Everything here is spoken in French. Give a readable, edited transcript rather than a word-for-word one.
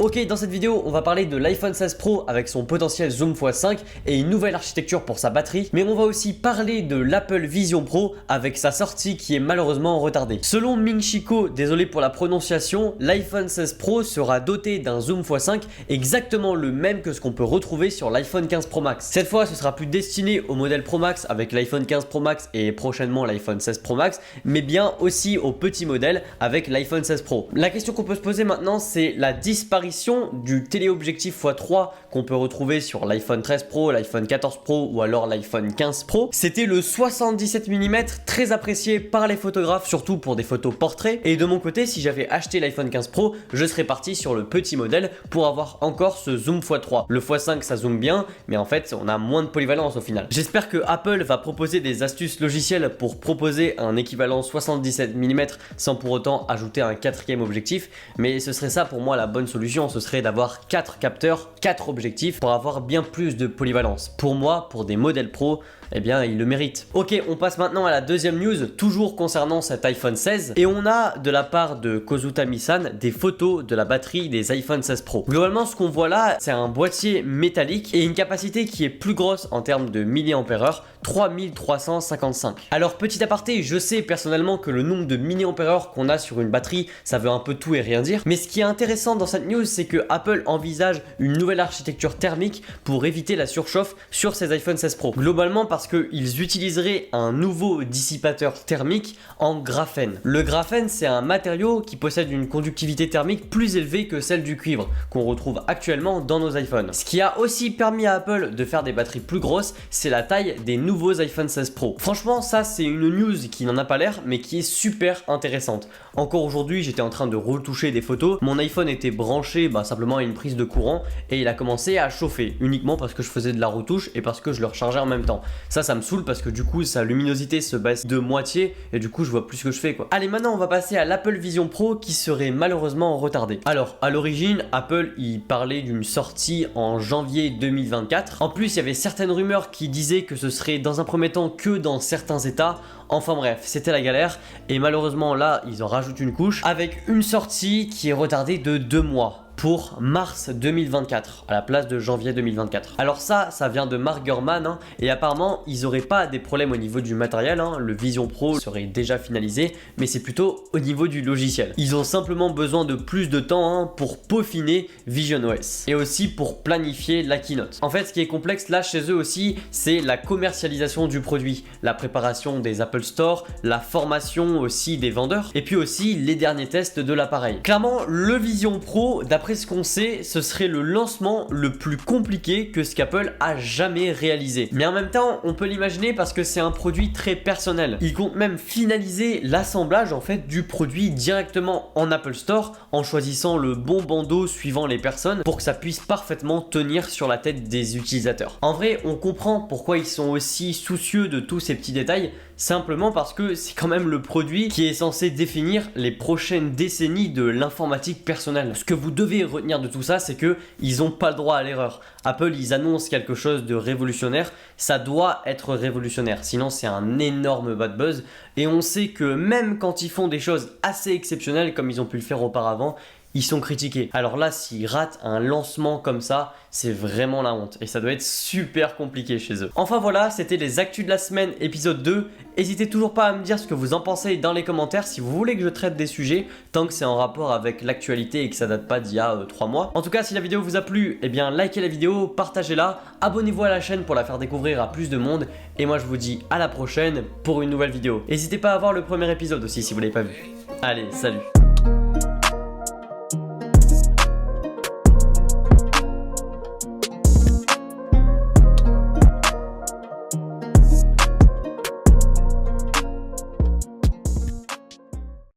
Ok, dans cette vidéo, on va parler de l'iPhone 16 Pro avec son potentiel zoom x5 et une nouvelle architecture pour sa batterie, mais on va aussi parler de l'Apple Vision Pro avec sa sortie qui est malheureusement retardée. Selon Ming Chi Kuo, désolé pour la prononciation, l'iPhone 16 Pro sera doté d'un zoom x5 exactement le même que ce qu'on peut retrouver sur l'iPhone 15 Pro Max. Cette fois, ce sera plus destiné au modèle Pro Max avec l'iPhone 15 Pro Max et prochainement l'iPhone 16 Pro Max, mais bien aussi au petit modèle avec l'iPhone 16 Pro. La question qu'on peut se poser maintenant, c'est la disparition du téléobjectif x3 qu'on peut retrouver sur l'iPhone 13 Pro, l'iPhone 14 Pro ou alors l'iPhone 15 Pro. C'était le 77 mm, très apprécié par les photographes, surtout pour des photos portraits. Et de mon côté, si j'avais acheté l'iPhone 15 Pro, je serais parti sur le petit modèle pour avoir encore ce zoom x3. Le x5 ça zoome bien, mais en fait on a moins de polyvalence au final. J'espère que Apple va proposer des astuces logicielles pour proposer un équivalent 77 mm sans pour autant ajouter un quatrième objectif, mais ce serait ça pour moi la bonne solution. Ce serait d'avoir 4 capteurs, 4 objectifs pour avoir bien plus de polyvalence. Pour moi, pour des modèles pro, eh bien ils le méritent. Ok, on passe maintenant à la deuxième news, toujours concernant cet iPhone 16, et on a de la part de Kozutami-san des photos de la batterie des iPhone 16 Pro. Globalement, ce qu'on voit là, c'est un boîtier métallique et une capacité qui est plus grosse en termes de milliampères-heure, 3355. Alors petit aparté, je sais personnellement que le nombre de milliampères-heure qu'on a sur une batterie, ça veut un peu tout et rien dire, mais ce qui est intéressant dans cette news, c'est que Apple envisage une nouvelle architecture thermique pour éviter la surchauffe sur ces iPhone 16 Pro. Globalement parce qu'ils utiliseraient un nouveau dissipateur thermique en graphène. Le graphène, c'est un matériau qui possède une conductivité thermique plus élevée que celle du cuivre qu'on retrouve actuellement dans nos iPhones. Ce qui a aussi permis à Apple de faire des batteries plus grosses, c'est la taille des nouveaux iPhone 16 Pro. Franchement, ça c'est une news qui n'en a pas l'air, mais qui est super intéressante. Encore aujourd'hui, j'étais en train de retoucher des photos. Mon iPhone était branché simplement à une prise de courant et il a commencé à chauffer uniquement parce que je faisais de la retouche et parce que je le rechargeais en même temps. Ça me saoule parce que du coup sa luminosité se baisse de moitié et du coup je vois plus ce que je fais quoi. Allez, maintenant on va passer à l'Apple Vision Pro qui serait malheureusement retardé. Alors à l'origine, Apple il parlait d'une sortie en janvier 2024. En plus il y avait certaines rumeurs qui disaient que ce serait dans un premier temps que dans certains états. Enfin bref, c'était la galère et malheureusement là ils en rajoutent une couche avec une sortie qui est retardée de 2 mois. Pour mars 2024 à la place de janvier 2024. Alors ça vient de Mark Gurman et apparemment ils auraient pas des problèmes au niveau du matériel, le Vision Pro serait déjà finalisé, mais c'est plutôt au niveau du logiciel. Ils ont simplement besoin de plus de temps pour peaufiner VisionOS et aussi pour planifier la keynote. En fait, ce qui est complexe là chez eux aussi, c'est la commercialisation du produit, la préparation des Apple Store, la formation aussi des vendeurs et puis aussi les derniers tests de l'appareil. Clairement, le Vision Pro, d'après ce qu'on sait, ce serait le lancement le plus compliqué que ce qu'Apple a jamais réalisé. Mais en même temps, on peut l'imaginer parce que c'est un produit très personnel. Ils comptent même finaliser l'assemblage en fait du produit directement en Apple Store en choisissant le bon bandeau suivant les personnes pour que ça puisse parfaitement tenir sur la tête des utilisateurs. En vrai, on comprend pourquoi ils sont aussi soucieux de tous ces petits détails, simplement parce que c'est quand même le produit qui est censé définir les prochaines décennies de l'informatique personnelle. Ce que vous devez retenir de tout ça, c'est que ils n'ont pas le droit à l'erreur. Apple, ils annoncent quelque chose de révolutionnaire, ça doit être révolutionnaire, sinon c'est un énorme bad buzz. Et on sait que même quand ils font des choses assez exceptionnelles comme ils ont pu le faire auparavant, ils sont critiqués. Alors là, s'ils ratent un lancement comme ça, c'est vraiment la honte. Et ça doit être super compliqué chez eux. Enfin voilà, c'était les actus de la semaine, épisode 2. N'hésitez toujours pas à me dire ce que vous en pensez dans les commentaires si vous voulez que je traite des sujets, tant que c'est en rapport avec l'actualité et que ça date pas d'il y a 3 mois. En tout cas, si la vidéo vous a plu, eh bien likez la vidéo, partagez-la, abonnez-vous à la chaîne pour la faire découvrir à plus de monde. Et moi je vous dis à la prochaine pour une nouvelle vidéo. N'hésitez pas à voir le premier épisode aussi si vous l'avez pas vu. Allez, salut!